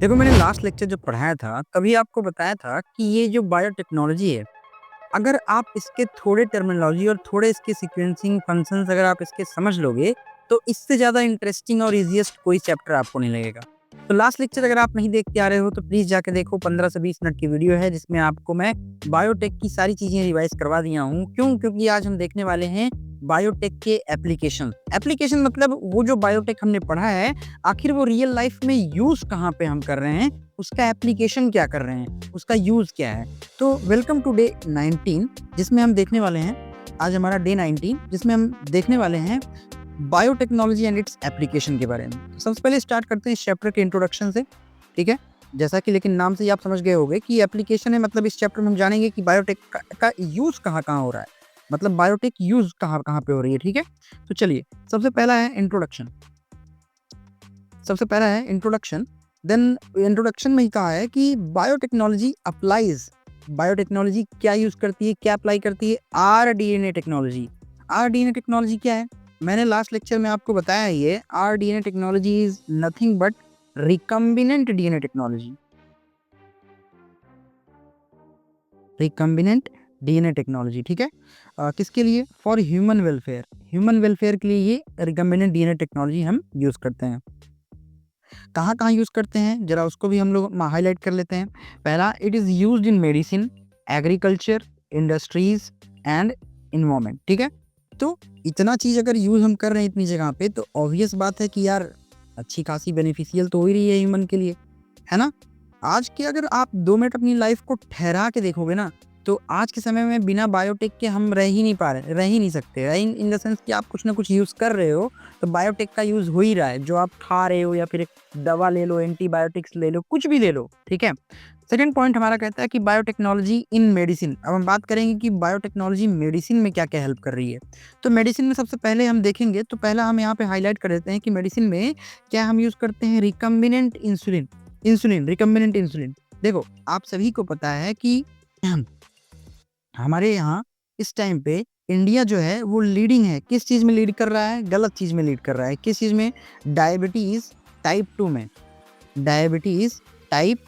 देखो, मैंने last lecture जब पढ़ाया था तभी आपको बताया था कि ये जो बायोटेक्नोलॉजी है, अगर आप इसके थोड़े टर्मिनोलॉजी और थोड़े इसके सीक्वेंसिंग फंक्शंस अगर आप इसके समझ लोगे, तो इससे ज़्यादा इंटरेस्टिंग और ईज़ीएस्ट कोई चैप्टर आपको नहीं लगेगा। तो लास्ट लेक्चर अगर आप नहीं देख के आ रहे हो तो प्लीज़ जाके देखो, 15 से 20 मिनट की वीडियो है जिसमें आपको मैं बायोटेक की सारी चीज़ें रिवाइज़ करवा दिया हूँ। क्यों? क्योंकि आज हम देखने वाले हैं बायोटेक के एप्लीकेशन। एप्लीकेशन मतलब वो जो बायोटेक हमने पढ़ा है, आखिर वो रियल लाइफ़ में यूज़ कहाँ पे हम कर रहे हैं, उसका एप्लीकेशन क्या कर रहे हैं, उसका यूज़ क्या है। तो वेलकम टू डे 19 जिसमें हम देखने वाले हैं, आज हमारा डे 19 जिसमें हम देखने वाले हैं बायोटेक्नोलॉजी एंड इट्स एप्लीकेशन के बारे में। सबसे पहले स्टार्ट करते हैं इस चैप्टर के इंट्रोडक्शन से, ठीक है? जैसा कि लेकिन नाम से ही आप समझ गए होंगे कि एप्लीकेशन है, मतलब इस चैप्टर में हम जानेंगे कि बायोटेक का यूज़ कहाँ-कहाँ हो रहा है। मतलब बायोटेक यूज़ कहाँ-कहाँ पे हो रही है, ठीक है? तो चलिए, सबसे पहला है इंट्रोडक्शन। सबसे पहला है इंट्रोडक्शन। देन इंट्रोडक्शन में ही कहा है कि बायोटेक्नोलॉजी अप्लाइज। बायोटेक्नोलॉजी क्या यूज करती है, क्या अप्लाई करती है? RDNA technology. आरडीएनए टेक्नोलॉजी क्या है? मैंने लास्ट लेक्चर में आपको बताया ये rDNA technology is nothing but recombinant DNA technology. Recombinant DNA technology, ठीक है? किसके लिए? For human welfare. Human welfare के लिए ये रिकम्बिनेंट डीएनए टेक्नोलॉजी हम यूज करते हैं। कहाँ-कहाँ यूज़ करते हैं, ज़रा उसको भी हम लोग हाइलाइट कर लेते हैं। पहला, it is used in medicine, agriculture, industries and environment, ठीक है? तो इतना चीज़ अगर यूज़ हम कर रहे हैं इतनी जगह पे, तो ऑब्वियस बात है कि यार अच्छी खासी बेनिफिशियल तो हो ही रही है ह्यूमन के लिए, है ना? आज के अगर आप 2 मिनट अपनी लाइफ को ठहरा के देखोगे ना, तो आज के समय में बिना बायोटेक के हम रह ही नहीं सकते। रह इन द सेंस कि आप कुछ ना कुछ यूज़ कर रहे हो, तो बायोटेक का यूज़ हो ही रहा है। जो आप खा रहे हो या फिर एक दवा ले लो, एंटीबायोटिक्स ले लो, कुछ भी ले लो, ठीक है? सेकंड पॉइंट हमारा कहता है कि बायोटेक्नोलॉजी इन मेडिसिन। अब हम बात करेंगे कि बायोटेक्नोलॉजी मेडिसिन में क्या-क्या हेल्प कर रही है। तो मेडिसिन में सबसे पहले हम देखेंगे, तो पहला हम यहाँ पे हाइलाइट कर देते हैं कि मेडिसिन में क्या हम यूज़ करते हैं? Recombinant insulin. Recombinant insulin. देखो, आप सभी को पता है कि हमारे यहाँ इस टाइम पे इंडिया जो है वो लीडिंग है। किस चीज़ में लीड कर रहा है? गलत चीज़ में लीड कर रहा है। किस चीज़ में? डायबिटीज़ टाइप 2 में। डायबिटीज़ टाइप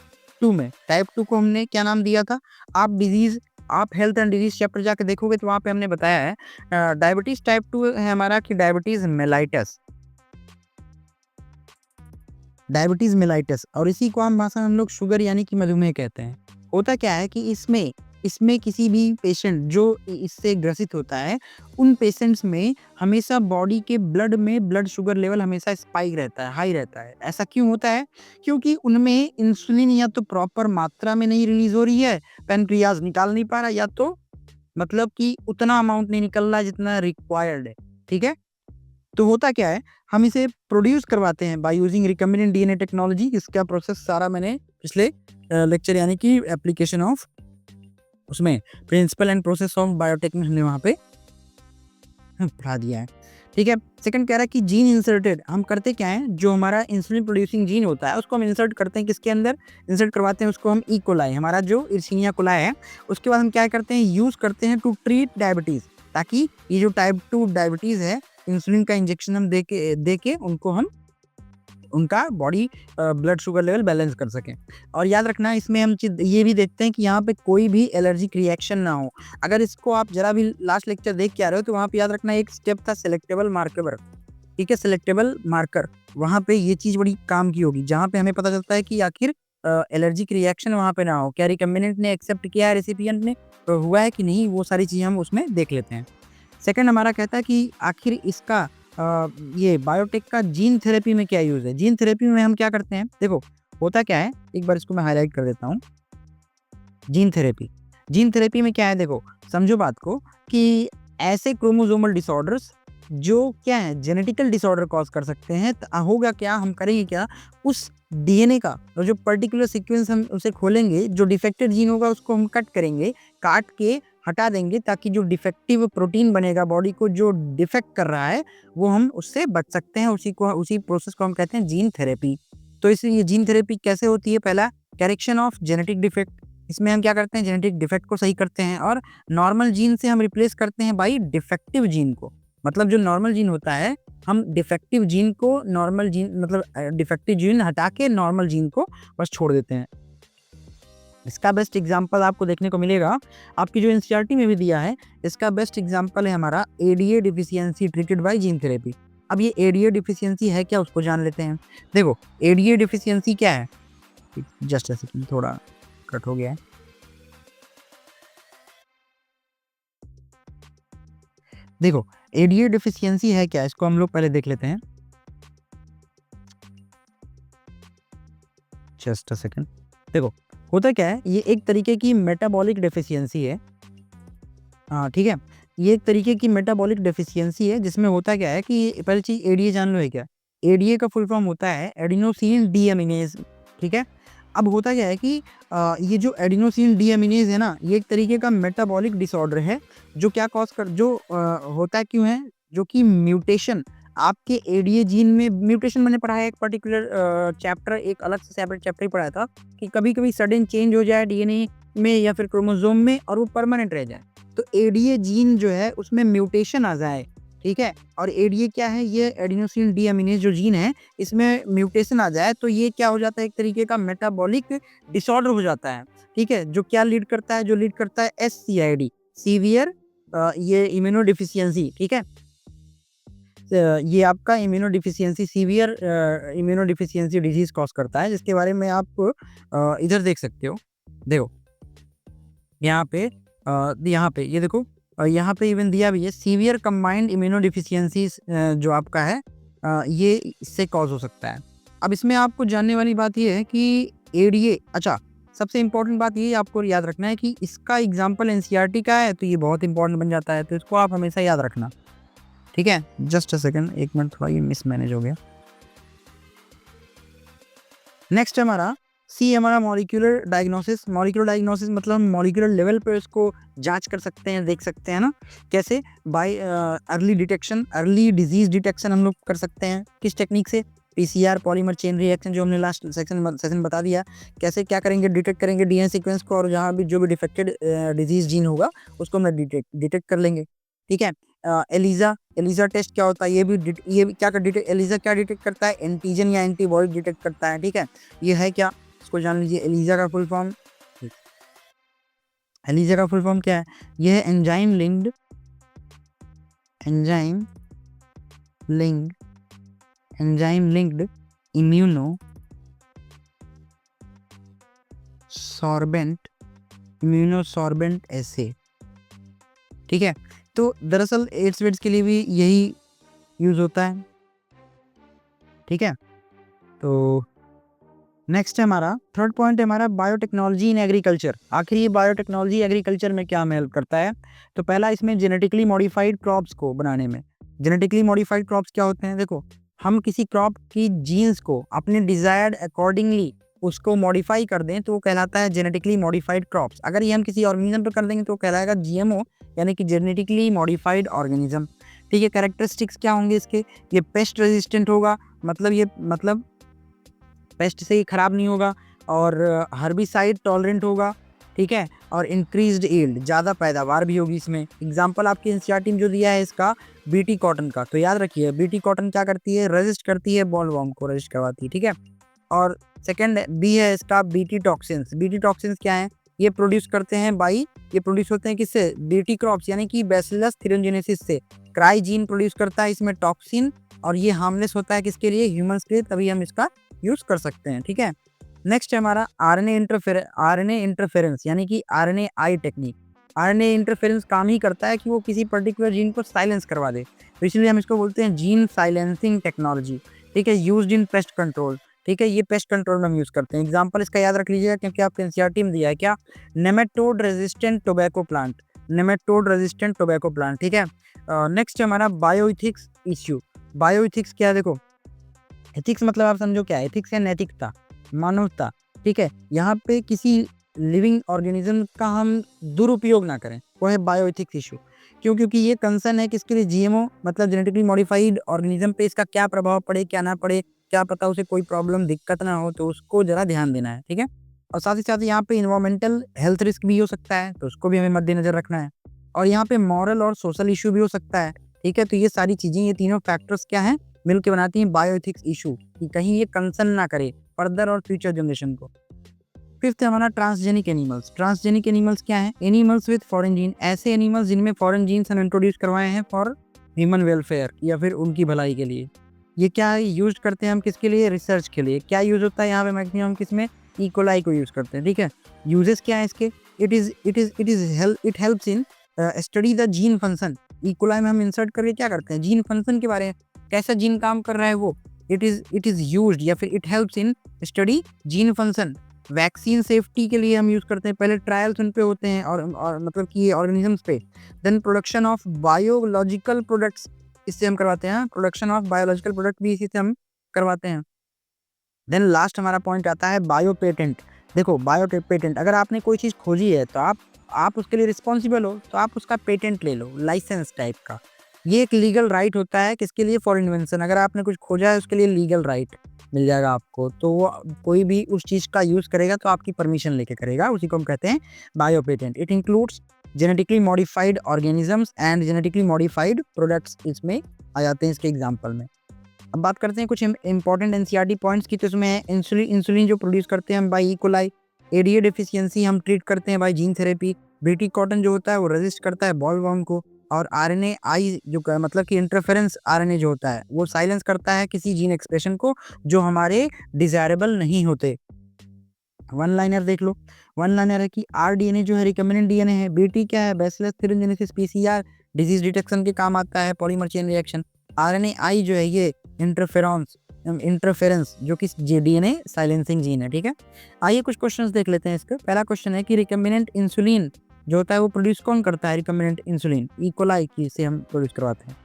2 में। टाइप 2 को हमने क्या नाम दिया था? आप हेल्थ एंड डिजीज़ चैप्टर जाके देखोगे तो वहाँ पे हमने बताया है डायबिटीज़ टाइप 2 है हमारा कि डायबिटीज़ मेलाइटस। डायबिटीज़ मेलाइटस, और इसी को आम भाषा में हम लोग शुगर यानी कि मधुमेह कहते हैं। होता क्या है कि इसमें इसमें किसी भी पेशेंट जो इससे ग्रसित होता है, उन पेशेंट्स में हमेशा बॉडी के ब्लड में ब्लड शुगर लेवल हमेशा स्पाइक रहता है, हाई रहता है। ऐसा क्यों होता है? क्योंकि उनमें इंसुलिन या तो प्रॉपर मात्रा में नहीं रिलीज़ हो रही है, पैनक्रियाज़ निकाल नहीं पा रहा, या तो मतलब कि उतना अमाउंट नहीं निकल रहा है जितना रिक्वायर्ड है, ठीक है? तो होता क्या है, हम इसे प्रोड्यूस करवाते हैं by using recombinant DNA technology. इसका प्रोसेस सारा मैंने पिछले लेक्चर यानी कि एप्लीकेशन ऑफ उसमें principle and process of biotech में हमने वहाँ पे पढ़ा दिया है, ठीक है? सेकंड कह रहा है कि जीन इंसर्टेड। हम करते क्या है, जो हमारा इंसुलिन प्रोड्यूसिंग जीन होता है उसको हम इंसर्ट करते हैं किसके अंदर? इंसर्ट करवाते हैं उसको हम ई कोलाई, हमारा जो इर्सिनिया कोलाई है। उसके बाद हम क्या करते हैं, यूज़ करते हैं टू ट्रीट डायबिटीज़, ताकि ये जो टाइप 2 डायबिटीज़ है, इंसुलिन का इंजेक्शन हम दे के उनको हम उनका body blood sugar level balance कर सकें। और याद रखना, इसमें हम चीज़ ये भी देखते हैं कि यहाँ पे कोई भी एलर्जिक रिएक्शन ना हो। अगर इसको आप ज़रा भी लास्ट लेक्चर देख के आ रहे हो, तो वहाँ पे याद रखना एक स्टेप था सेलेक्टेबल मार्कर, ठीक है? सेलेक्टेबल मार्कर, वहाँ पे ये चीज़ बड़ी काम की होगी, जहाँ पे हमें पता चलता है कि आखिर एलर्जिक रिएक्शन वहाँ पे ना हो। क्या रिकम्बिनेंट ने एक्सेप्ट किया है रेसिपिएंट ने, हुआ है कि नहीं, वो सारी चीज़ें हम उसमें देख लेते हैं। सेकंड हमारा कहता है कि आखिर इसका ये बायोटेक का जीन थेरेपी में क्या यूज़ है? जीन थेरेपी में हम क्या करते हैं? देखो, होता क्या है, एक बार इसको मैं हाइलाइट कर देता हूँ। Gene therapy. जीन थेरेपी में क्या है, देखो, समझो बात को कि ऐसे क्रोमोसोमल डिसऑर्डर्स जो क्या है, जेनेटिकल डिसऑर्डर कॉज़ कर सकते हैं। तो होगा क्या, हम करेंगे क्या, उस डीएनए का और जो पर्टिकुलर सीक्वेंस हम उसे खोलेंगे, जो डिफेक्टेड जीन होगा उसको हम कट करेंगे, काट के हटा देंगे, ताकि जो डिफेक्टिव प्रोटीन बनेगा बॉडी को जो डिफेक्ट कर रहा है, वो हम उससे बच सकते हैं। उसी प्रोसेस को हम कहते हैं जीन थेरेपी। तो इसलिए जीन थेरेपी कैसे होती है? पहला, करेक्शन ऑफ जेनेटिक डिफेक्ट। इसमें हम क्या करते हैं, जेनेटिक डिफेक्ट को सही करते हैं और नॉर्मल जीन से हम रिप्लेस करते हैं बाई डिफेक्टिव जीन को। मतलब जो नॉर्मल जीन होता है हम डिफेक्टिव जीन को नॉर्मल जीन मतलब डिफेक्टिव जीन हटा के नॉर्मल जीन को बस छोड़ देते हैं। इसका बेस्ट एग्जांपल आपको देखने को मिलेगा, आपकी जो एनसीईआरटी में भी दिया है, इसका बेस्ट एग्जांपल है हमारा ADA deficiency treated by gene therapy. अब ये एडीए डिफिशियंसी है क्या, उसको जान लेते हैं। देखो एडीए डिफिशियंसी क्या है, जस्ट अ सेकंड, थोड़ा कट हो गया है। देखो एडीए डिफिशियंसी है क्या, इसको हम लोग पहले देख लेते हैं। Just a second. देखो होता क्या है, ये एक तरीके की मेटाबॉलिक डेफिशिएंसी है। हाँ ठीक है, ये एक तरीके की मेटाबॉलिक डेफिशिएंसी है जिसमें होता क्या है कि पहली चीज एडीए जान लो है क्या। एडीए का फुल फॉर्म होता है एडिनोसिन डीएमिनेज। ठीक है, अब होता क्या है कि ये जो एडिनोसिन डीएमिनेज है ना, ये एक तरीके का मेटाबॉलिक डिसऑर्डर है जो क्या कॉज कर जो होता है क्यों है, जो कि म्यूटेशन आपके एडीए जीन में म्यूटेशन मैंने पढ़ा है एक पर्टिकुलर चैप्टर, एक अलग से सेपरेट चैप्टर ही पढ़ाया था कि कभी-कभी सडन चेंज हो जाए डीएनए में या फिर क्रोमोसोम में और वो परमानेंट रह जाए। तो एडीए जीन जो है उसमें म्यूटेशन आ जाए, ठीक है? और एडीए क्या है, ये एडिनोसिन डीअमीनेज जो जीन है, इसमें म्यूटेशन आ जाए तो ये क्या हो जाता है, एक तरीके का मेटाबॉलिक डिसऑर्डर हो जाता है, ठीक है? जो क्या लीड करता है, जो लीड करता है एससीआईडी, सीवियर ये इम्यूनोडेफिशिएंसी, ठीक है? ये आपका immunodeficiency severe immunodeficiency disease cause करता है, जिसके बारे में आप इधर देख सकते हो। देखो यहाँ पे ये देखो यहाँ पे इवन दिया भी है सीवियर कंबाइंड इम्यूनोडेफिशिएंसीज जो आपका है ये इससे कॉज हो सकता है। अब इसमें आपको जानने वाली बात ये है कि एडीए, अच्छा सबसे इम्पोर्टेंट बात ये आपको याद रखना है कि इसका एग्जाम्पल एनसीईआरटी का है, तो ये बहुत इंपॉर्टेंट बन जाता है, तो इसको आप हमेशा याद रखना, ठीक है? जस्ट अ सेकंड, एक मिनट, थोड़ा ये मिसमैनेज हो गया। नेक्स्ट हमारा सी हमारा मॉलिक्यूलर डायग्नोसिस। मॉलिक्यूलर डायग्नोसिस मतलब हम मॉलिक्यूलर लेवल पे उसको जांच कर सकते हैं, देख सकते हैं ना, कैसे? Bye early detection, early disease detection हम लोग कर सकते हैं। किस टेक्निक से? पीसीआर, पॉलीमर चेन रिएक्शन, जो हमने लास्ट सेशन बता दिया। कैसे क्या करेंगे, डिटेक्ट करेंगे डीएनए सीक्वेंस को, और जहाँ भी जो भी डिफेक्टेड डिजीज जीन होगा उसको हम डिटेक्ट कर लेंगे, ठीक है? एलिजा, एलिजा टेस्ट क्या होता है, ये भी क्या कर डिटेक्ट, एलिजा क्या डिटेक्ट करता है, एंटीजन या एंटीबॉडी डिटेक्ट करता है, ठीक है? ये है क्या, इसको जान लीजिए। एलिजा का फुल फॉर्म, एलिजा का फुल फॉर्म क्या है? यह है एंजाइम लिंक्ड इम्यूनो सॉर्बेंट ऐसे, ठीक है? तो दरअसल एड्स वेड्स के लिए भी यही यूज होता है, ठीक है? तो नेक्स्ट है हमारा थर्ड पॉइंट है हमारा बायोटेक्नोलॉजी इन एग्रीकल्चर। आखिर ये बायोटेक्नोलॉजी एग्रीकल्चर में क्या हमें हेल्प करता है? तो पहला इसमें जेनेटिकली मॉडिफाइड क्रॉप्स को बनाने में। जेनेटिकली मॉडिफाइड क्रॉप्स क्या होते हैं? देखो हम किसी क्रॉप की जीन्स को अपने डिजायर्ड अकॉर्डिंगली उसको मॉडिफाई कर दें तो वो कहलाता है जेनेटिकली मॉडिफाइड क्रॉप्स। अगर ये हम किसी ऑर्गेनिज्म पर कर देंगे तो कहलाएगा जीएमओ, यानी कि जेनेटिकली मॉडिफाइड ऑर्गेनिज्म, ठीक है? कैरेक्टरिस्टिक्स क्या होंगे इसके? ये पेस्ट रेजिस्टेंट होगा, मतलब पेस्ट से ही खराब नहीं होगा, और हर्बिसाइड टॉलरेंट होगा, ठीक है? और इंक्रीज्ड यील्ड, ज़्यादा पैदावार भी होगी इसमें। एग्जांपल आपकी एनसीईआरटी में जो दिया है इसका बीटी कॉटन का, तो याद रखिए बीटी कॉटन क्या करती है, रेजिस्ट करती है, बॉलवॉर्म को रेजिस्ट करवाती है, ठीक है? और सेकंड बी है इसका बीटी टॉक्सिन्स। बीटी टॉक्सिन्स क्या है? ये प्रोड्यूस करते हैं ये प्रोड्यूस होते हैं किससे? बीटी क्रॉप्स यानी कि बैसिलस थ्यूरिनजेनेसिस से। क्राई जीन प्रोड्यूस करता है इसमें टॉक्सिन, और ये हार्मलेस होता है किसके लिए? ह्यूमंस के लिए, तभी हम इसका यूज कर सकते हैं, ठीक है? नेक्स्ट है हमारा आरएनए इंटरफेरेंस यानी कि आरएनएआई टेक्निक। आरएनए इंटरफेरेंस काम ही करता है कि वो किसी पर्टिकुलर जीन को साइलेंस करवा दे, तो इसलिए हम इसको बोलते हैं जीन साइलेंसिंग टेक्नोलॉजी, ठीक है? यूज्ड इन पेस्ट कंट्रोल, ठीक है? ये पेस्ट कंट्रोल में हम यूज करते हैं। एग्जांपल इसका याद रख लीजिएगा क्योंकि आपके एनसीईआरटी में दिया है क्या? नेमेटोड रेजिस्टेंट टोबैको प्लांट, ठीक है? नेक्स्ट है हमारा बायोइथिक्स इश्यू। बायोइथिक्स क्या है? देखो एथिक्स मतलब आप समझो क्या है? एथिक्स है नैतिकता, मानवता, ठीक है? यहाँ पे किसी लिविंग ऑर्गेनिज्म का हम दुरुपयोग ना करें, वो है बायोएथिक्स इशू। क्यों? क्योंकि ये कंसर्न है किसके लिए? जीएमओ मतलब जेनेटिकली मॉडिफाइड ऑर्गेनिज्म पे इसका क्या प्रभाव पड़े, क्या ना पड़े, क्या पता उसे कोई प्रॉब्लम दिक्कत ना हो, तो उसको जरा ध्यान देना है, ठीक है? और साथ ही साथ यहाँ पे इन्वायरमेंटल हेल्थ रिस्क भी हो सकता है, तो उसको भी हमें मद्देनजर रखना है। और यहाँ पे मॉरल और सोशल इशू भी हो सकता है, ठीक है, तो ये सारी चीज़ें, ये तीनों फैक्टर्स क्या हैं, मिलके बनाती हैं बायोएथिक्स इशू, कि कहीं ये कंसर्न ना करे फर्दर और फ्यूचर जनरेशन को। फिफ्थ है हमारा ट्रांसजेनिक एनिमल्स। ट्रांसजेनिक एनिमल्स क्या है? एनिमल्स विद फॉरेन जीन, ऐसे एनिमल्स जिनमें फॉरेन जीन्स हम इंट्रोड्यूस करवाए हैं फॉर ह्यूमन वेलफेयर या फिर उनकी भलाई के लिए। ये क्या यूज करते हैं हम किसके लिए? रिसर्च के लिए। क्या यूज होता है यहाँ पे मैक्सिमम किसमें? इकोलाई को यूज करते हैं, ठीक है। यूजेस क्या है इसके? It helps in study the gene function. E coli में हम इंसर्ट करके क्या करते हैं? जीन फंक्शन के बारे में, कैसा जीन काम कर रहा है वो। इट इज यूज्ड या फिर it helps in study gene function. Vaccine safety के लिए हम यूज करते हैं, पहले ट्रायल्स उन पे होते हैं और मतलब कि ऑर्गेनिजम्स पे। Then production of biological products, इससे हम करवाते हैं। प्रोडक्शन ऑफ बायोलॉजिकल प्रोडक्ट भी इसी से हम करवाते हैं। देन लास्ट हमारा पॉइंट आता है बायो पेटेंट। देखो बायो पेटेंट, अगर आपने कोई चीज़ खोजी है तो आप उसके लिए रिस्पॉन्सिबल हो, तो आप उसका पेटेंट ले लो, लाइसेंस टाइप का। ये एक लीगल राइट होता है किसके लिए? For invention. अगर आपने कुछ खोजा है उसके लिए लीगल राइट मिल जाएगा आपको, तो वो कोई भी उस चीज़ का यूज़ करेगा तो आपकी परमिशन लेके करेगा, उसी को हम कहते हैं bio patent. It includes genetically modified organisms and genetically modified products, इसमें आ जाते हैं इसके एग्जाम्पल में। अब बात करते हैं कुछ इंपॉर्टेंट एनसीईआरटी पॉइंट्स की, तो इसमें इंसुलिन जो प्रोड्यूस करते हैं हम बाई इकोलाई। एडीए डेफिशिएंसी हम ट्रीट करते हैं by gene therapy. BT cotton जो होता है वो रेजिस्ट करता है बॉलवर्म को। और आरएनए आई जो मतलब कि इंटरफेरेंस आरएनए जो होता है वो साइलेंस करता है किसी जीन एक्सप्रेशन को जो हमारे डिजायरेबल नहीं होते। वन लाइनर देख लो। वन लाइनर है कि आरडीएनए जो है रिकम्बिनेंट डीएनए है। बीटी क्या है? Bacillus thuringiensis PCR, disease detection के काम आता है, पॉलीमर चेन रिएक्शन। आरएनए आई जो है ये इंटरफेरेंस जो कि डीएनए साइलेंसिंग जीन है, ठीक है। आइए कुछ क्वेश्चंस देख लेते हैं इसका। पहला क्वेश्चन है कि रिकम्बिनेंट इंसुलिन जो होता है वो प्रोड्यूस कौन करता है? रिकम्बिनेंट इंसुलिन इकोलाई की से हम प्रोड्यूस करवाते हैं।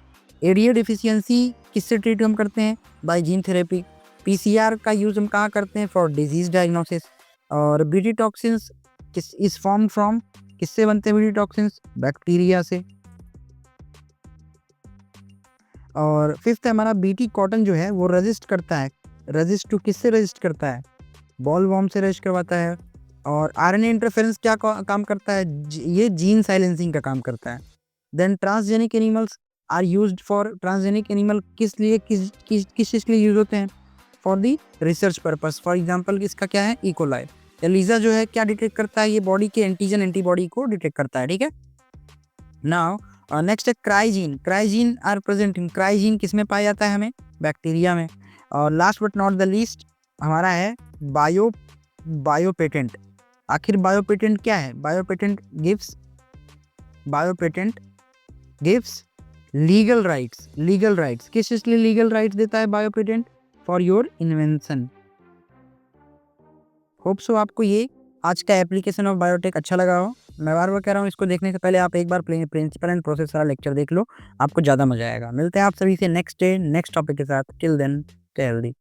एडीए डेफिशिएंसी किससे ट्रीट हम करते हैं? By gene therapy. पीसीआर का यूज हम कहाँ करते हैं? For disease diagnosis. और बीटी टॉक्सिन्स किस इज फॉर्म फ्रॉम, किससे बनते हैं बीटी टॉक्सिन्स? बैक्टीरिया से। और फिफ्थ है हमारा बीटी कॉटन जो है वो रेजिस्ट करता है। रेजिस्ट टू किससे रेजिस्ट करता है? बॉलवर्म से रेजिस्ट करवाता है। और आरएनए इंटरफेरेंस क्या काम करता है? ये जीन साइलेंसिंग का काम करता है। Then transgenic animals are used for, transgenic animal किस लिए किस चीज़ के लिए यूज होते हैं? For the research purpose. For example इसका क्या है? इकोलाई। एलिजा जो है क्या डिटेक्ट करता है? ये बॉडी के एंटीजन एंटीबॉडी को डिटेक्ट करता है, ठीक है। नाउ नेक्स्ट है क्राइजीन। क्राइजीन आर प्रेजेंट इन, क्राइजीन किस में पाया जाता है? हमें बैक्टीरिया में। और last but not the least हमारा है बायो पेटेंट। आखिर बायो पेटेंट क्या है? Bio patent gives legal rights. किस चीज के लिए लीगल राइट्स देता है bio patent? For your invention. Hope so आपको ये आज का एप्लीकेशन ऑफ बायोटेक अच्छा लगा हो। मैं बार बार कह रहा हूँ, इसको देखने से पहले आप एक बार प्रिंसिपल एंड प्रोसेस वाला लेक्चर देख लो, आपको ज़्यादा मजा आएगा। मिलते हैं आप सभी से नेक्स्ट डे नेक्स्ट टॉपिक के साथ। Till then stay healthy.